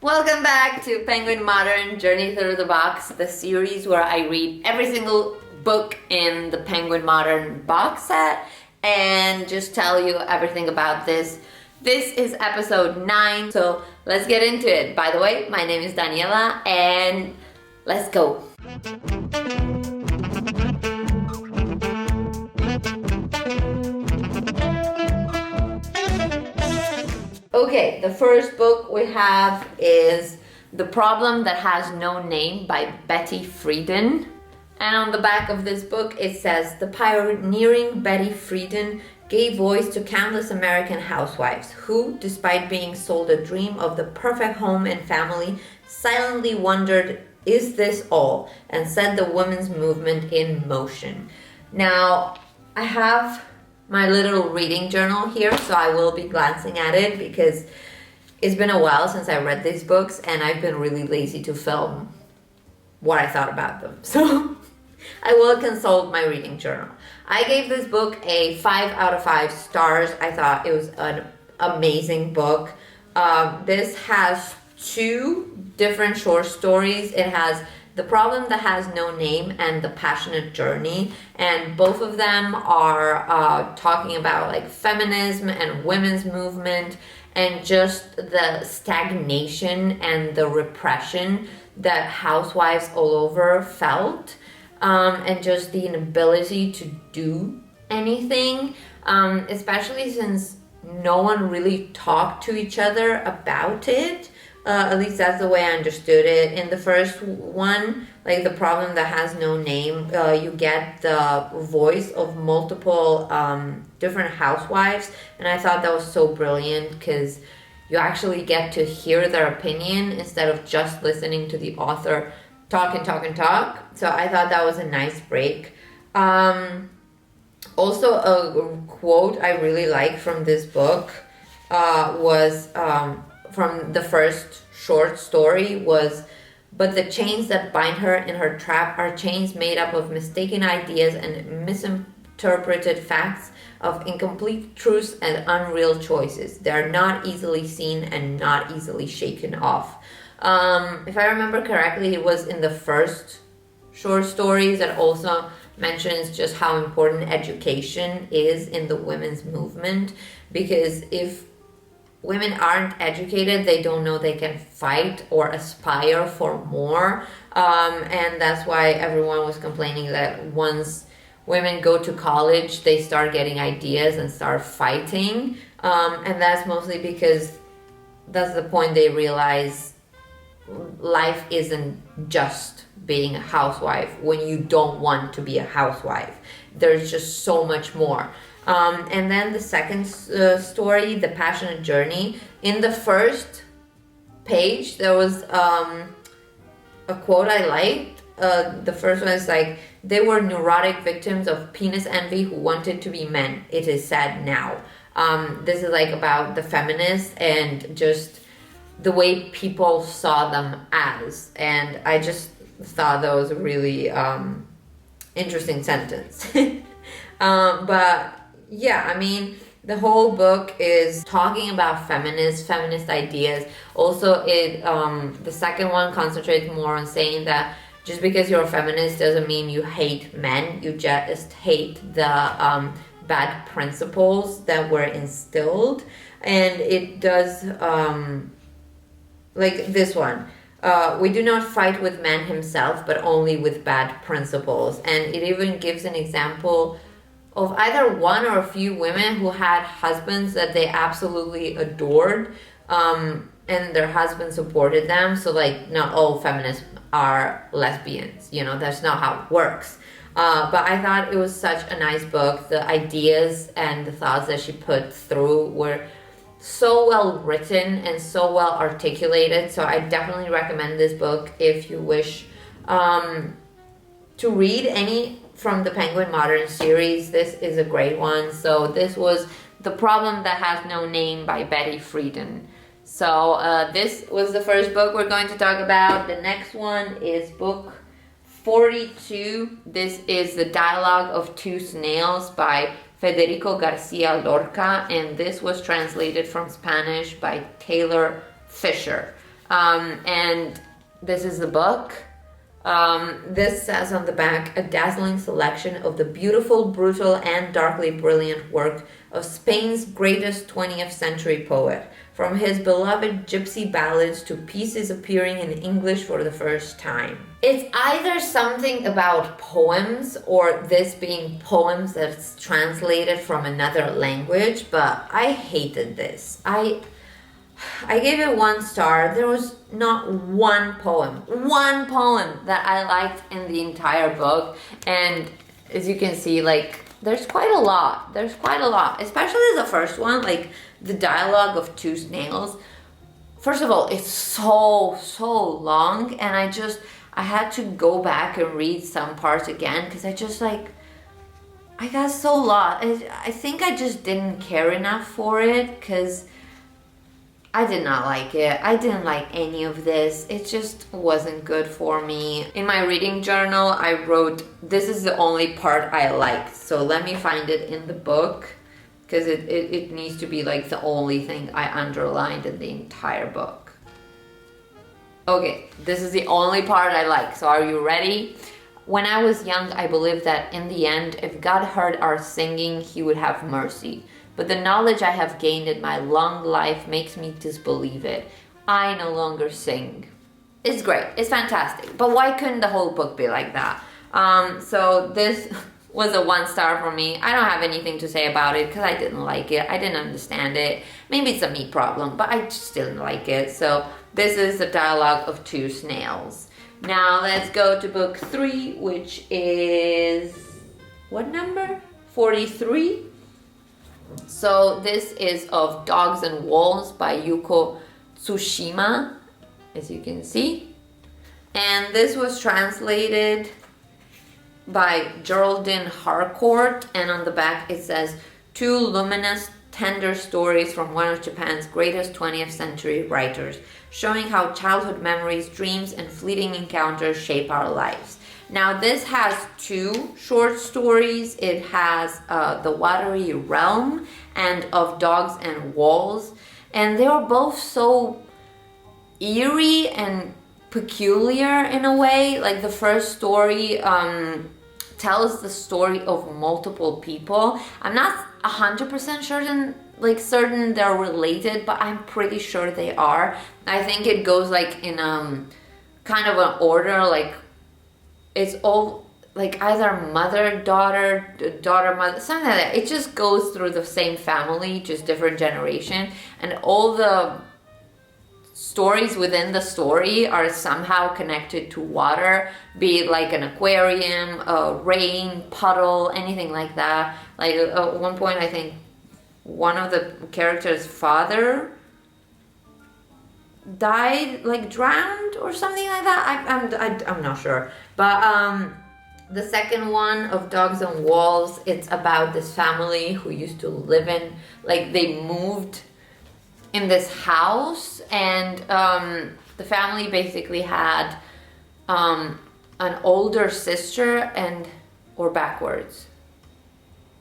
Welcome back to Penguin Modern Journey Through the Box, the series where I read every single book in the Penguin Modern box set and just tell you everything about this. This is episode 9, so let's get into it. By the way, my name is Daniela and let's go. Okay, the first book we have is The Problem That Has No Name by Betty Friedan. And on the back of this book it says, the pioneering Betty Friedan gave voice to countless American housewives who, despite being sold a dream of the perfect home and family, silently wondered, is this all? And set the women's movement in motion. Now, I have my little reading journal here, so I will be glancing at it because it's been a while since I read these books and I've been really lazy to film what I thought about them. So I will consult my reading journal. I gave this book a 5 out of 5 stars. I thought it was an amazing book. This has 2 different short stories. It has The Problem That Has No Name and The Passionate Journey, and both of them are talking about like feminism and women's movement and just the stagnation and the repression that housewives all over felt, and just the inability to do anything, especially since no one really talked to each other about it. At least that's the way I understood it. In the first one, like The Problem That Has No Name, you get the voice of multiple different housewives, and I thought that was so brilliant because you actually get to hear their opinion instead of just listening to the author talk and talk and talk. So I thought that was a nice break. Also, a quote I really like from this book was from the first short story was, but the chains that bind her in her trap are chains made up of mistaken ideas and misinterpreted facts, of incomplete truths and unreal choices. They are not easily seen and not easily shaken off. If I remember correctly, it was in the first short stories that also mentions just how important education is in the women's movement, because if women aren't educated, they don't know they can fight or aspire for more, and that's why everyone was complaining that once women go to college, they start getting ideas and start fighting, and that's mostly because that's the point they realize life isn't just being a housewife when you don't want to be a housewife. There's just so much more. And then the second story, The Passionate Journey. In the first page, there was a quote I liked. The first one is like, they were neurotic victims of penis envy who wanted to be men. It is sad now. This is like about the feminists and just the way people saw them as. And I just thought that was a really interesting sentence. But yeah, I mean, the whole book is talking about feminist ideas. Also, the second one concentrates more on saying that just because you're a feminist doesn't mean you hate men. You just hate the bad principles that were instilled. And it does, like this one. We do not fight with man himself, but only with bad principles. And it even gives an example of either one or a few women who had husbands that they absolutely adored, and their husband supported them. So like, not all feminists are lesbians, that's not how it works. But I thought it was such a nice book. The ideas and the thoughts that she put through were so well written and so well articulated. So I definitely recommend this book if you wish to read any from the Penguin Modern series. This is a great one. So this was The Problem That Has No Name by Betty Friedan. So this was the first book we're going to talk about. The next one is book 42. This is The Dialogue of Two Snails by Federico Garcia Lorca, and this was translated from Spanish by Taylor Fisher. And this is the book. This says on the back, a dazzling selection of the beautiful, brutal, and darkly brilliant work of Spain's greatest 20th century poet, from his beloved gypsy ballads to pieces appearing in English for the first time. It's either something about poems or this being poems that's translated from another language, but I hated this. I gave it 1 star. There was not one poem that I liked in the entire book. And as you can see, like, there's quite a lot, especially the first one, like the dialogue of 2 snails. First of all, it's so long, and I had to go back and read some parts again because I got so lost. I think I just didn't care enough for it because I did not like it. I didn't like any of this. It just wasn't good for me. In my reading journal, I wrote, this is the only part I liked. So let me find it in the book because it needs to be like the only thing I underlined in the entire book. Okay, this is the only part I like. So are you ready? When I was young, I believed that in the end, if God heard our singing, he would have mercy. But the knowledge I have gained in my long life makes me disbelieve it. I no longer sing. It's great. It's fantastic. But why couldn't the whole book be like that? So this was a 1 star for me. I don't have anything to say about it because I didn't like it. I didn't understand it. Maybe it's a me problem, but I just didn't like it. So this is the dialogue of 2 snails. Now let's go to book 3, which is, what number? 43. So this is of Dogs and Wolves by Yuko Tsushima, as you can see. And this was translated by Geraldine Harcourt, and on the back it says, 2 luminous, tender stories from one of Japan's greatest 20th century writers, showing how childhood memories, dreams, and fleeting encounters shape our lives. Now this has 2 short stories. It has The Watery Realm and Of Dogs and Wolves. And they are both so eerie and peculiar in a way. Like the first story tells the story of multiple people. I'm not 100% certain they're related, but I'm pretty sure they are. I think it goes like in kind of an order, like it's all like either mother, daughter, daughter, mother, something like that. It just goes through the same family, just different generation. And all the stories within the story are somehow connected to water, be it like an aquarium, a rain, puddle, anything like that. Like at one point, I think one of the characters' father died, like drowned or something like that. I'm not sure. But the second one of Dogs and Wolves, it's about this family who used to live in, like they moved in this house, and the family basically had an older sister or backwards.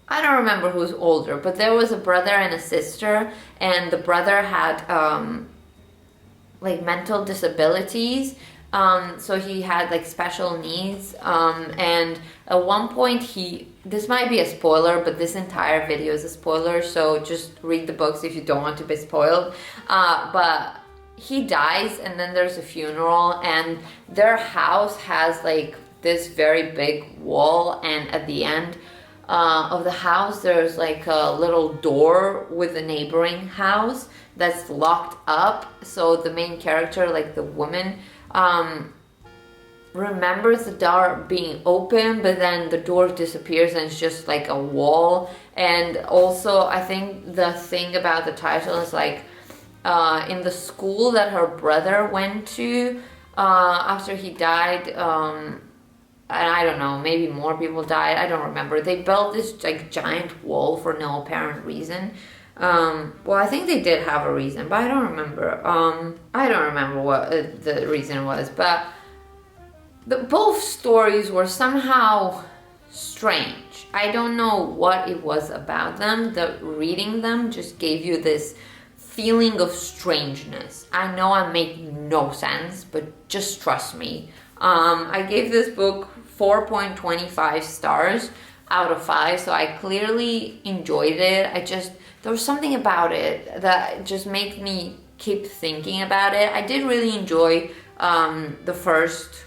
I don't remember who's older, but there was a brother and a sister, and the brother had like mental disabilities. So he had like special needs, and at one point this might be a spoiler, but this entire video is a spoiler, so just read the books if you don't want to be spoiled. But he dies, and then there's a funeral, and their house has like this very big wall, and at the end of the house there's like a little door with a neighboring house that's locked up. So the main character, like the woman, remembers the door being open, but then the door disappears and it's just like a wall. And also I think the thing about the title is like in the school that her brother went to after he died, and I don't know, maybe more people died, I don't remember, they built this like giant wall for no apparent reason. Well, I think they did have a reason, but I don't remember. I don't remember what the reason was, but both stories were somehow strange. I don't know what it was about them. Reading them just gave you this feeling of strangeness. I know I'm making no sense, but just trust me. I gave this book 4.25 stars out of 5, so I clearly enjoyed it. There was something about it that just made me keep thinking about it. I did really enjoy the first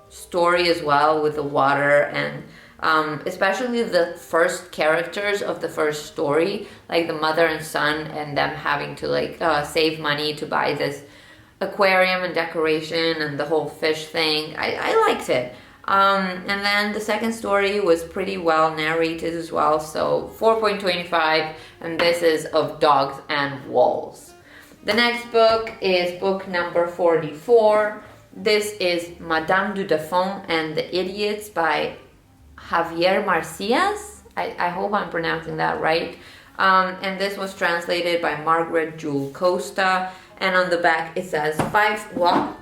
story as well, with the water, and especially the first characters of the first story, like the mother and son, and them having to like save money to buy this aquarium and decoration and the whole fish thing. I liked it. And then the second story was pretty well narrated as well, so 4.25, and this is of dogs and walls. The next book is book number 44. This is Madame du Deffand and the Idiots by Javier Marcias. I hope I'm pronouncing that right. And this was translated by Margaret Jewel Costa. And on the back it says 5... What?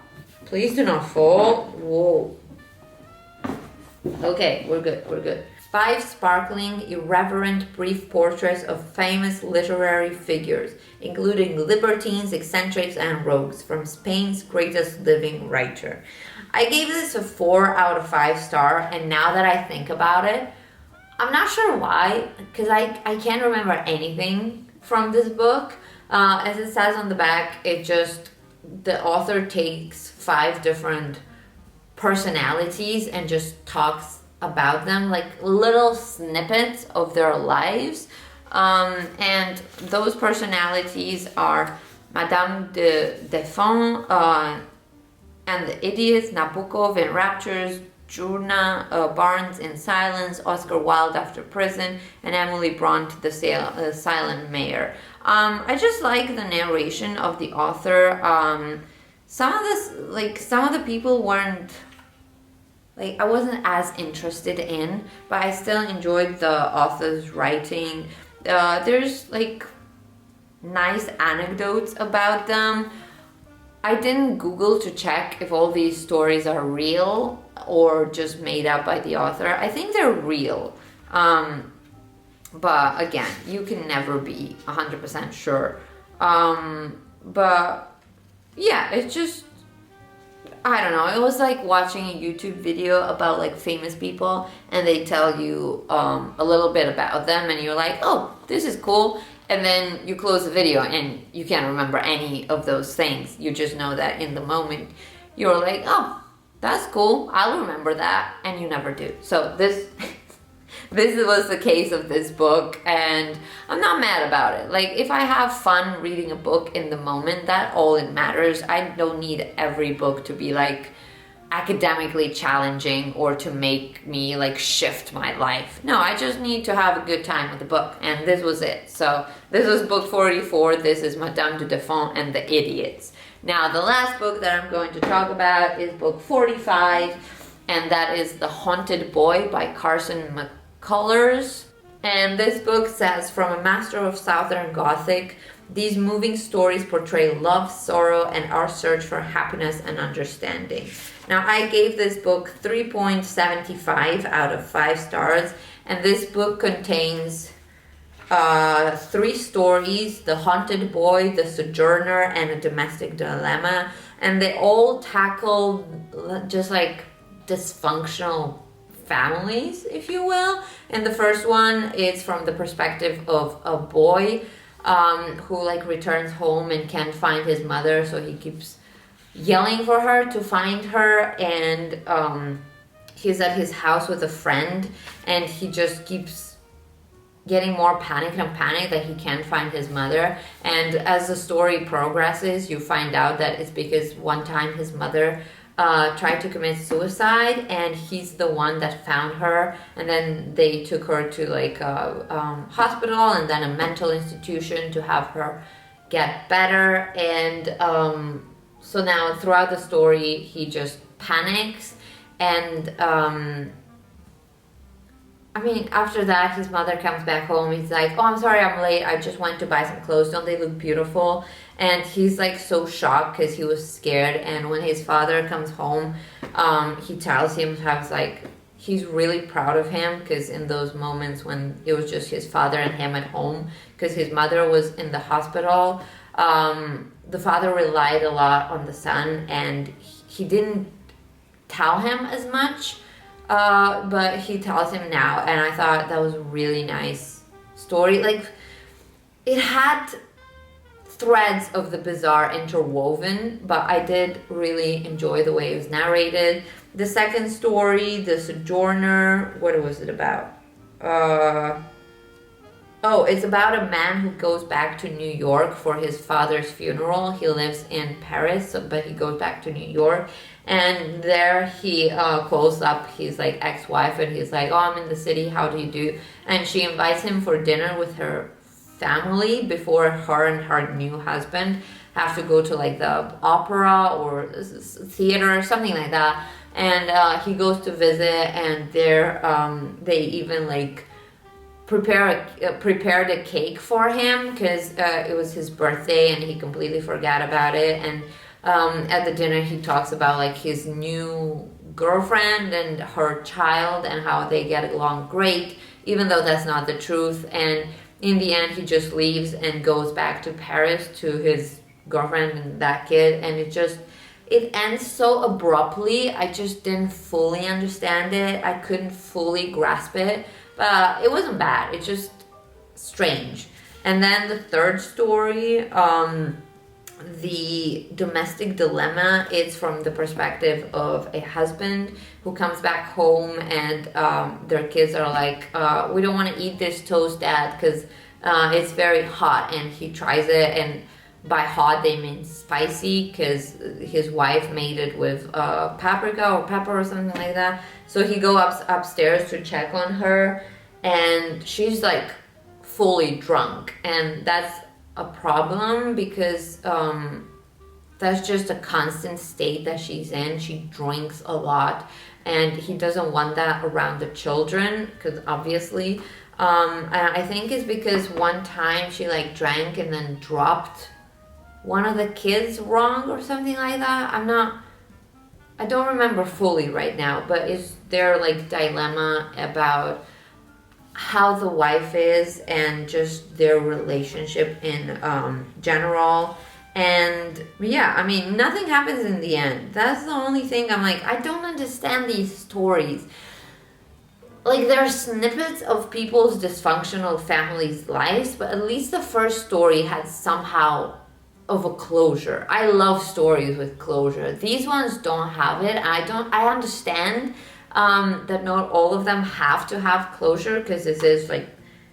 Please do not fall. Whoa. Okay, we're good. 5 sparkling, irreverent, brief portraits of famous literary figures, including libertines, eccentrics, and rogues, from Spain's greatest living writer. I gave this a 4 out of 5 star, and now that I think about it, I'm not sure why, because I can't remember anything from this book. As it says on the back, the author takes 5 different personalities and just talks about them, like little snippets of their lives, and those personalities are Madame de Deffand, and the Idiots, Nabokov in Raptures, Jurna Barnes in Silence, Oscar Wilde After Prison, and Emily Bront, the Silent Mayor. I just like the narration of the author. Some of the people weren't, I wasn't as interested in, but I still enjoyed the author's writing. There's nice anecdotes about them. I didn't Google to check if all these stories are real or just made up by the author. I think they're real. But again, you can never be 100% sure. But yeah, it's just, I don't know, it was like watching a YouTube video about famous people, and they tell you a little bit about them, and you're like, oh, this is cool, and then you close the video and you can't remember any of those things. You just know that in the moment you're like, oh, that's cool, I'll remember that, and you never do. So this was the case of this book, and I'm not mad about it. If I have fun reading a book in the moment, that all it matters. I don't need every book to be academically challenging or to make me shift my life. No, I just need to have a good time with the book, and this was it. So this was book 44. This is Madame du Deffand and the Idiots. Now the last book that I'm going to talk about is book 45, and that is The Haunted Boy by Carson McCullers. And this book says, from a master of Southern Gothic, these moving stories portray love, sorrow, and our search for happiness and understanding. Now, I gave this book 3.75 out of 5 stars, and this book contains 3 stories: The Haunted Boy, The Sojourner, and A Domestic Dilemma, and they all tackle just dysfunctional families, if you will. And the first one is from the perspective of a boy who returns home and can't find his mother, so he keeps yelling for her to find her, and he's at his house with a friend, and he just keeps getting more panic that he can't find his mother. And as the story progresses, you find out that it's because one time his mother tried to commit suicide, and he's the one that found her, and then they took her to a hospital and then a mental institution to have her get better. And so now throughout the story he just panics, and after that his mother comes back home. He's like, oh, I'm sorry I'm late, I just went to buy some clothes, don't they look beautiful? And he's so shocked because he was scared. And when his father comes home, he tells him how he's really proud of him, because in those moments when it was just his father and him at home, because his mother was in the hospital, the father relied a lot on the son, and he didn't tell him as much, but he tells him now, and I thought that was a really nice story. Like, it had threads of the bizarre interwoven, but I did really enjoy the way it was narrated. The second story, The Sojourner, what was it about? It's about a man who goes back to New York for his father's funeral. He lives in Paris, but he goes back to New York. And there he calls up his like ex-wife, and he's like, "Oh, I'm in the city, how do you do?" And she invites him for dinner with her family before her and her new husband have to go to like the opera or theater or something like that. And he goes to visit, and there they even like prepared a cake for him because it was his birthday and he completely forgot about it. And at the dinner he talks about like his new girlfriend and her child and how they get along great, even though that's not the truth. And in the end he just leaves and goes back to Paris to his girlfriend and that kid, and it ends so abruptly. I just didn't fully understand it. I couldn't fully grasp it. But it wasn't bad. It's just strange. And then the third story, The Domestic Dilemma, it's from the perspective of a husband who comes back home, and their kids are like, we don't want to eat this toast, Dad, because it's very hot. And he tries it, and by hot they mean spicy, because his wife made it with paprika or pepper or something like that. So he goes upstairs to check on her, and she's like fully drunk, and that's a problem because that's just a constant state that she's in. She drinks a lot, and he doesn't want that around the children, because obviously I think it's because one time she like drank and then dropped one of the kids wrong or something like that. I don't remember fully right now, but is there like dilemma about how the wife is and just their relationship in general. And yeah, I mean, nothing happens in the end. That's the only thing I'm like, I don't understand these stories. Like, there are snippets of people's dysfunctional families' lives, but at least the first story had somehow of a closure. I love stories with closure. These ones don't have it. I understand that not all of them have to have closure, because this is like,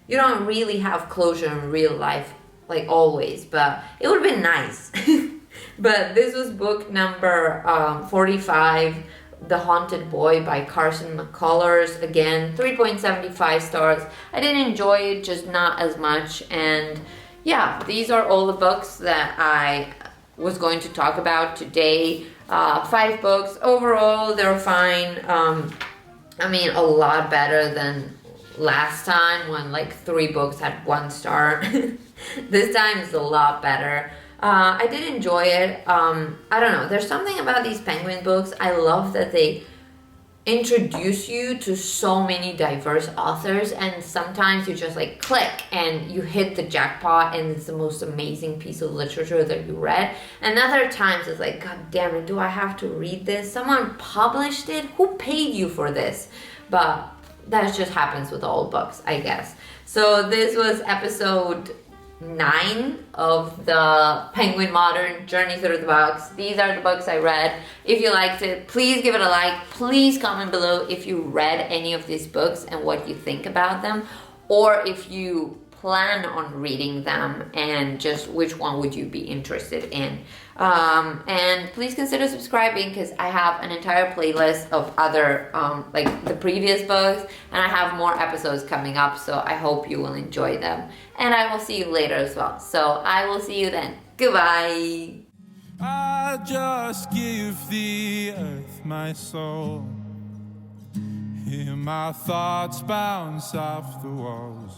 you don't really have closure in real life, like always, but it would have been nice. But this was book number 45, The Haunted Boy by Carson McCullers. Again, 3.75 stars. I did enjoy it, just not as much. And yeah, these are all the books that I was going to talk about today. 5 books. Overall, they're fine. I mean, a lot better than last time when like 3 books had 1 star. This time is a lot better. I did enjoy it. I don't know. There's something about these penguin books. I love that they introduce you to so many diverse authors, and sometimes you just like click and you hit the jackpot and it's the most amazing piece of literature that you read. And other times it's like, God damn it, do I have to read this? Someone published it? Who paid you for this? But that just happens with all books, I guess. So this was episode 9 of the Penguin Modern Journey Through the Books. These are the books I read. If you liked it, please give it a like. Please comment below if you read any of these books and what you think about them, or if you plan on reading them and just which one would you be interested in. And please consider subscribing, because I have an entire playlist of other like the previous books, and I have more episodes coming up, so I hope you will enjoy them. And I will see you later as well. So I will see you then. Goodbye. I just give the earth my soul. Hear my thoughts bounce off the walls.